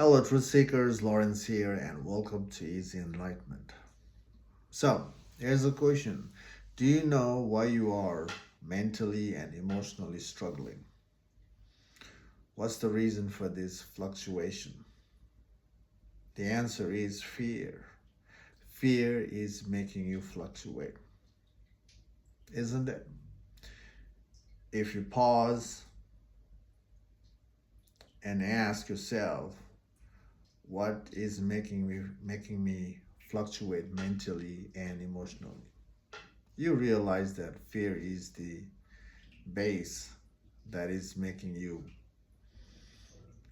Hello, truth seekers. Lawrence here, and welcome to Easy Enlightenment. So, here's a question. Do you know why you are mentally and emotionally struggling? What's the reason for this fluctuation? The answer is fear. Fear is making you fluctuate, isn't it? If you pause and ask yourself, what is making me fluctuate mentally and emotionally? You realize that fear is the base that is making you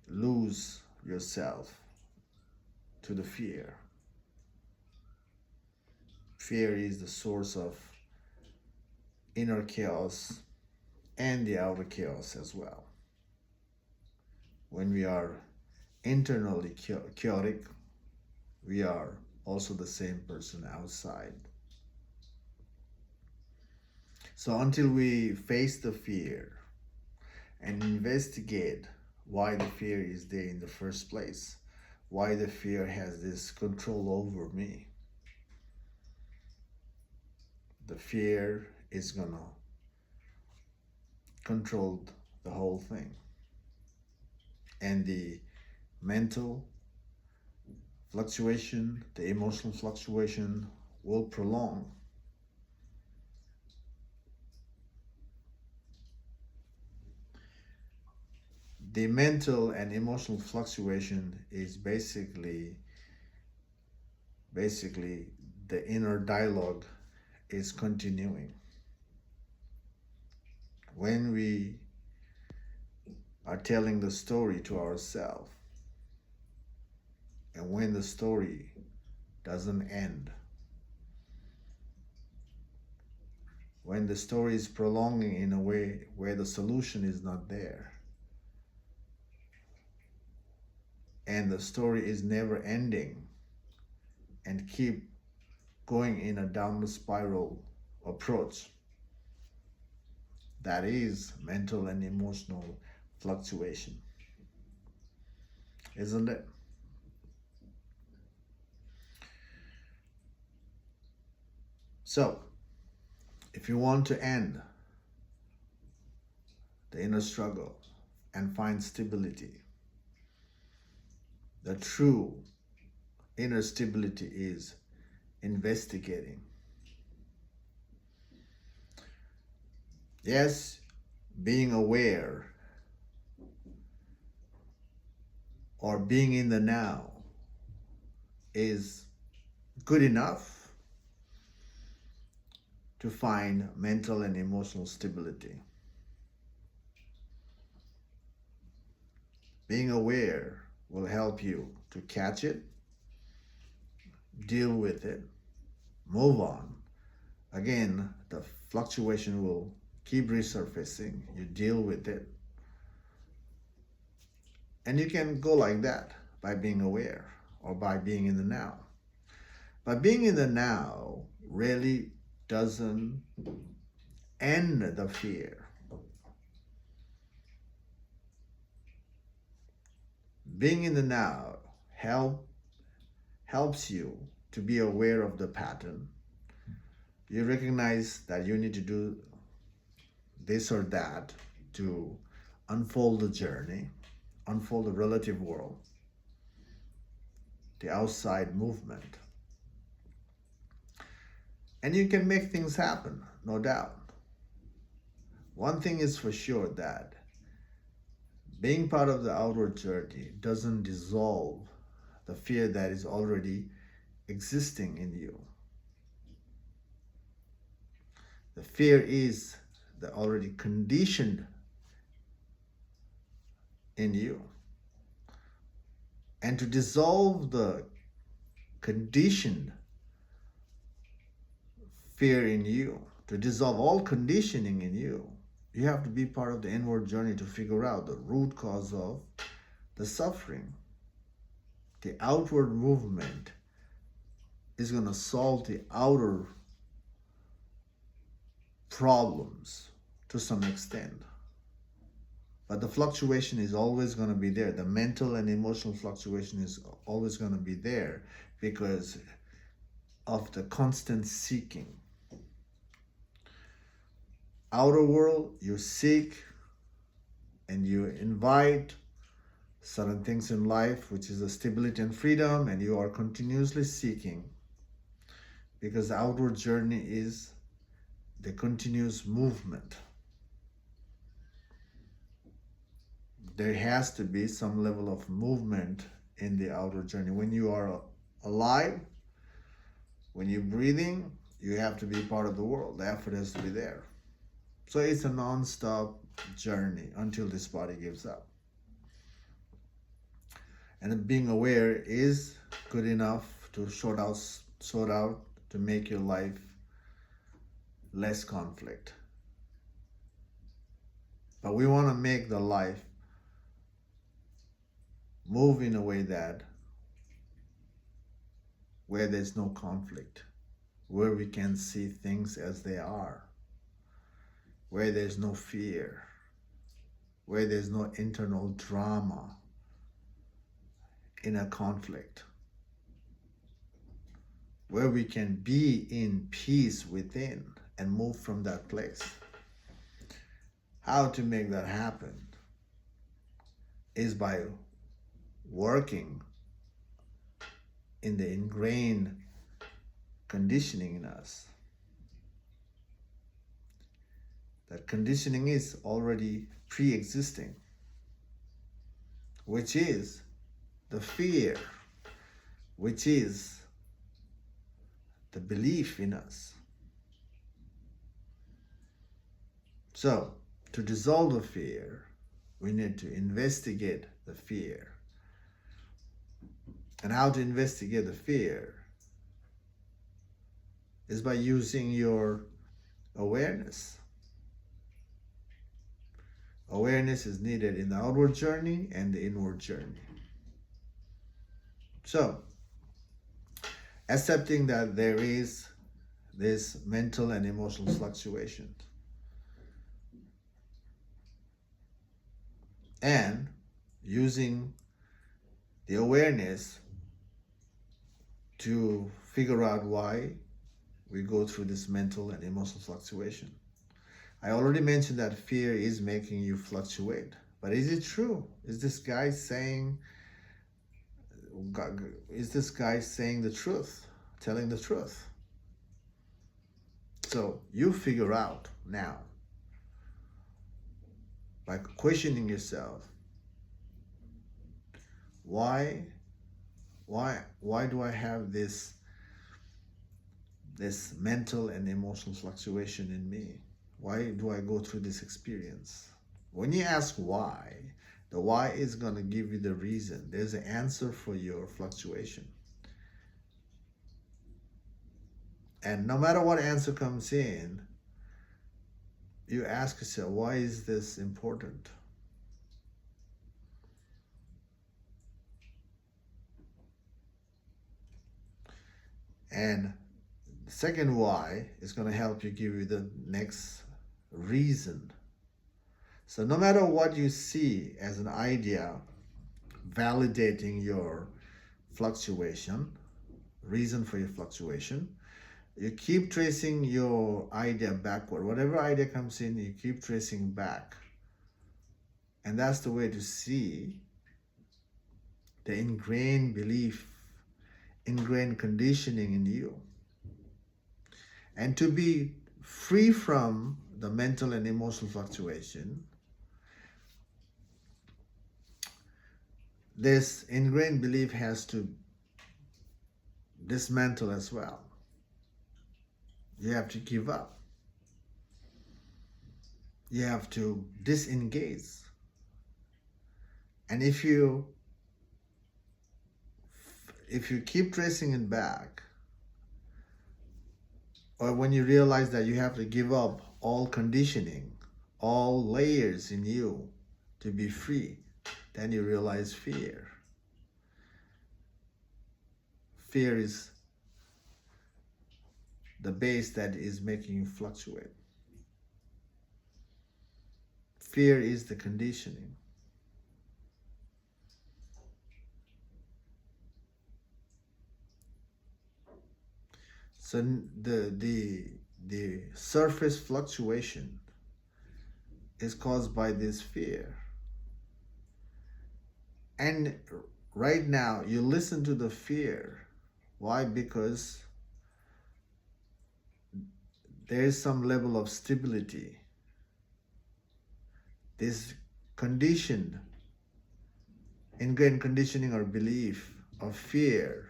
lose yourself to the fear. Fear is the source of inner chaos and the outer chaos as well. When we are internally chaotic, we are also the same person outside. So until we face the fear and investigate why the fear is there in the first place, why the fear has this control over me, the fear is gonna control the whole thing. And the mental fluctuation, the emotional fluctuation will prolong. The mental and emotional fluctuation is basically the inner dialogue is continuing. When we are telling the story to ourselves, and when the story doesn't end, when the story is prolonging in a way where the solution is not there, and the story is never ending and keep going in a downward spiral approach, that is mental and emotional fluctuation, isn't it? So, if you want to end the inner struggle and find stability, the true inner stability is investigating. Yes, being aware or being in the now is good enough to find mental and emotional stability. Being aware will help you to catch it, deal with it, move on. Again, the fluctuation will keep resurfacing. You deal with it. And you can go like that by being aware or by being in the now. But being in the now really doesn't end the fear. Being in the now helps you to be aware of the pattern. You recognize that you need to do this or that to unfold the journey, unfold the relative world, the outside movement. And you can make things happen, no doubt. One thing is for sure, that being part of the outward journey doesn't dissolve the fear that is already existing in you. The fear is the already conditioned in you. And to dissolve the conditioned fear in you, to dissolve all conditioning in you, you have to be part of the inward journey to figure out the root cause of the suffering. The outward movement is going to solve the outer problems to some extent. But the fluctuation is always going to be there. The mental and emotional fluctuation is always going to be there because of the constant seeking. Outer world, you seek and you invite certain things in life, which is the stability and freedom, and you are continuously seeking because the outward journey is the continuous movement. There has to be some level of movement in the outer journey. When you are alive, when you're breathing, you have to be part of the world. The effort has to be there. So it's a non-stop journey until this body gives up. And being aware is good enough to sort out to make your life less conflict. But we want to make the life move in a way that where there's no conflict, where we can see things as they are, where there's no fear, where there's no internal drama in a conflict, where we can be in peace within and move from that place. How to make that happen is by working in the ingrained conditioning in us. That conditioning is already pre-existing, which is the fear, which is the belief in us. So, to dissolve the fear, we need to investigate the fear. And how to investigate the fear is by using your awareness. Awareness is needed in the outward journey and the inward journey. So, accepting that there is this mental and emotional fluctuation, and using the awareness to figure out why we go through this mental and emotional fluctuation. I already mentioned that fear is making you fluctuate, but is it true? Is this guy saying the truth, telling the truth? So you figure out now by questioning yourself, why do I have this mental and emotional fluctuation in me? Why do I go through this experience? When you ask why, the why is going to give you the reason. There's an answer for your fluctuation. And no matter what answer comes in, you ask yourself, why is this important? And the second why is going to help you give you the next reason. So no matter what you see as an idea validating your fluctuation, reason for your fluctuation, you keep tracing your idea backward. Whatever idea comes in, you keep tracing back. And that's the way to see the ingrained belief, ingrained conditioning in you. And to be free from the mental and emotional fluctuation, this ingrained belief has to dismantle as well. You have to give up. You have to disengage. And if you keep tracing it back, or when you realize that you have to give up all conditioning, all layers in you to be free, then you realize fear. Fear is the base that is making you fluctuate. Fear is the conditioning. So the surface fluctuation is caused by this fear. And right now you listen to the fear. Why? Because there is some level of stability. This conditioned, ingrained conditioning or belief of fear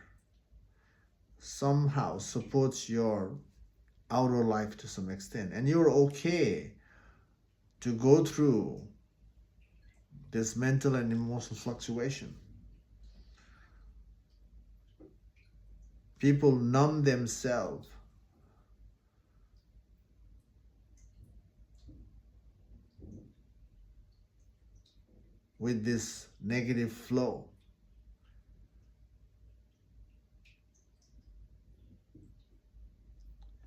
somehow supports your outer life to some extent, and you're okay to go through this mental and emotional fluctuation. People numb themselves with this negative flow.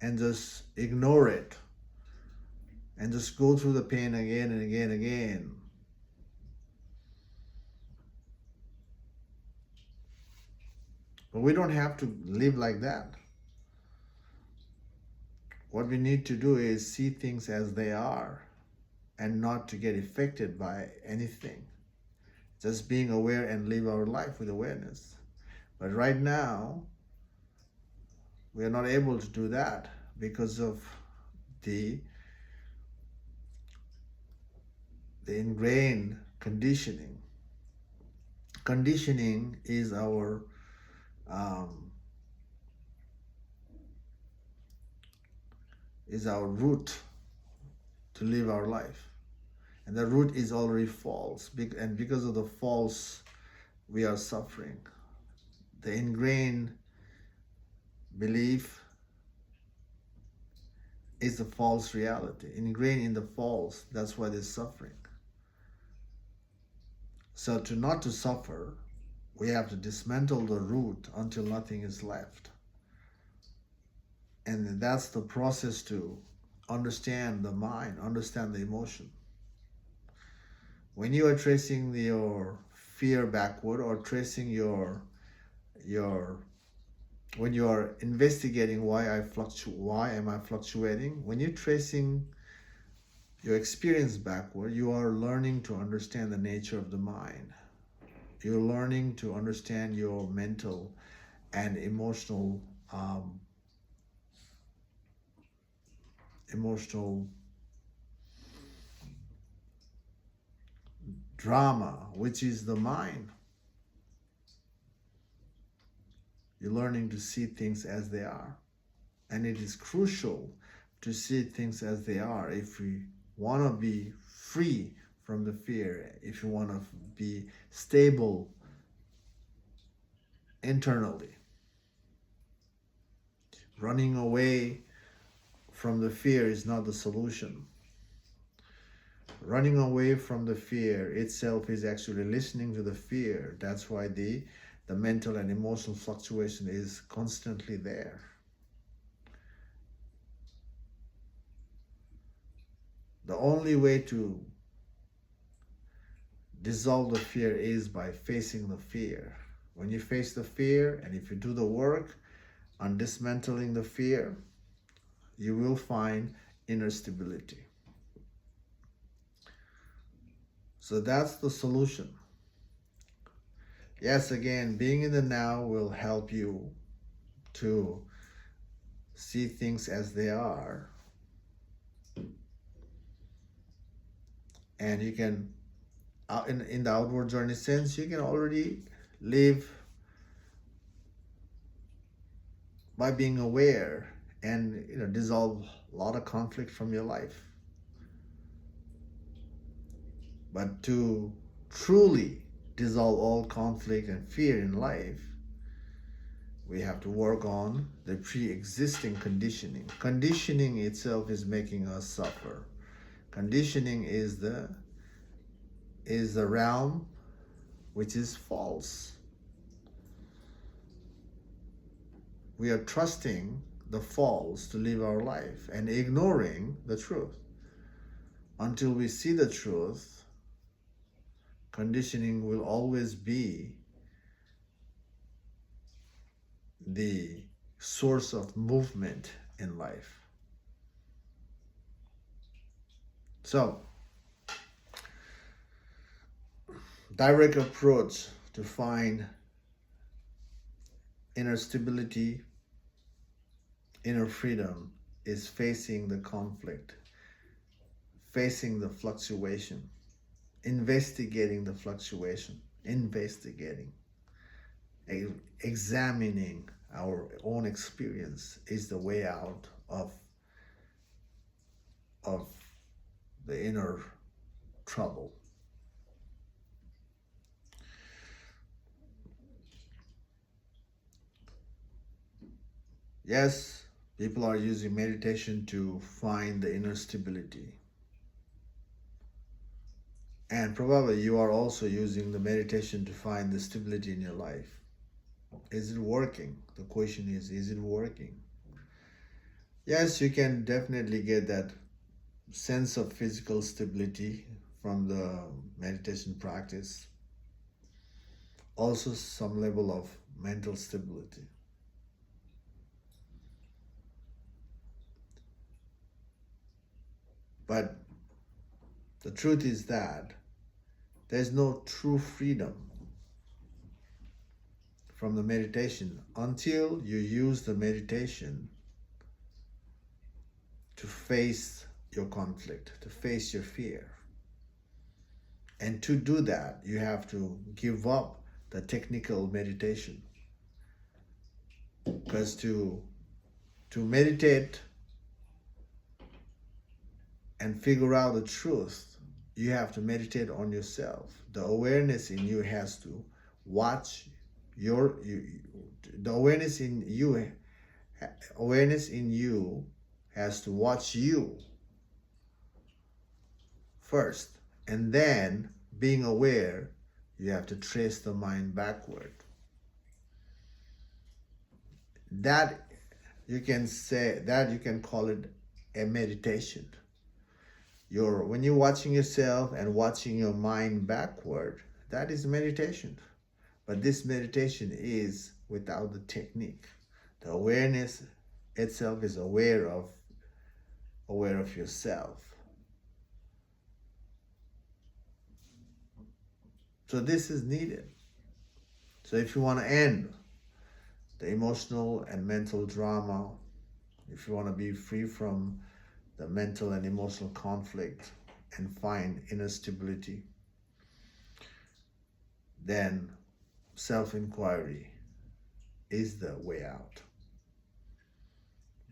And just ignore it and just go through the pain again and again and again. But we don't have to live like that. What we need to do is see things as they are and not to get affected by anything. Just being aware and live our life with awareness. But right now, we are not able to do that because of the ingrained conditioning. Conditioning is our root to live our life, and the root is already false, and because of the false we are suffering. The ingrained belief is the false reality, ingrained in the false. That's why they're suffering. So not to suffer, we have to dismantle the root until nothing is left. And that's the process to understand the mind, understand the emotion. When you are tracing your fear backward, or tracing when you are investigating why am I fluctuating, when you're tracing your experience backward, you are learning to understand the nature of the mind. You're learning to understand your mental and emotional drama, which is the mind. You're learning to see things as they are. And it is crucial to see things as they are if we want to be free from the fear, if you want to be stable internally. Running away from the fear is not the solution. Running away from the fear itself is actually listening to the fear. That's why the mental and emotional fluctuation is constantly there. The only way to dissolve the fear is by facing the fear. When you face the fear, and if you do the work on dismantling the fear, you will find inner stability. So that's the solution. Yes, again, being in the now will help you to see things as they are. And you can, in the outward journey sense, you can already live by being aware and dissolve a lot of conflict from your life. But to truly dissolve all conflict and fear in life, we have to work on the pre-existing conditioning. Conditioning itself is making us suffer. Conditioning is the realm which is false. We are trusting the false to live our life and ignoring the truth. until we see the truth, conditioning will always be the source of movement in life. So, direct approach to find inner stability, inner freedom is facing the conflict, facing the fluctuation, investigating the fluctuation, examining our own experience is the way out of the inner trouble. Yes, people are using meditation to find the inner stability. And probably you are also using the meditation to find the stability in your life. Is it working? The question is it working? Yes, you can definitely get that sense of physical stability from the meditation practice. Also some level of mental stability. But the truth is that there's no true freedom from the meditation until you use the meditation to face your conflict, to face your fear. And to do that, you have to give up the technical meditation. Because to meditate and figure out the truth, you have to meditate on yourself. The awareness in you has to watch the awareness in you has to watch you first, and then being aware, you have to trace the mind backward. That you can call it a meditation. When you're watching yourself and watching your mind backward, that is meditation. But this meditation is without the technique. The awareness itself is aware of yourself. So this is needed. So if you want to end the emotional and mental drama, if you want to be free from the mental and emotional conflict and find inner stability, then self-inquiry is the way out.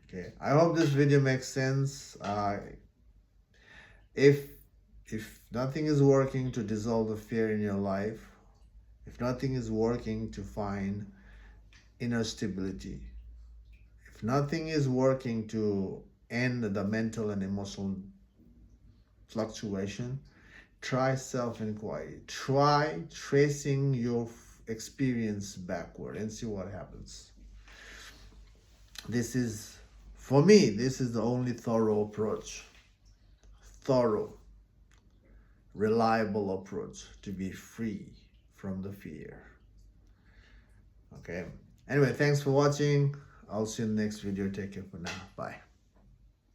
Okay, I hope this video makes sense. If nothing is working to dissolve the fear in your life, if nothing is working to find inner stability, if nothing is working to end the mental and emotional fluctuation, try self-inquiry. Try tracing your experience backward and see what happens. For me, this is the only thorough approach. Thorough, reliable approach to be free from the fear. Okay. Anyway, thanks for watching. I'll see you in the next video. Take care for now. Bye.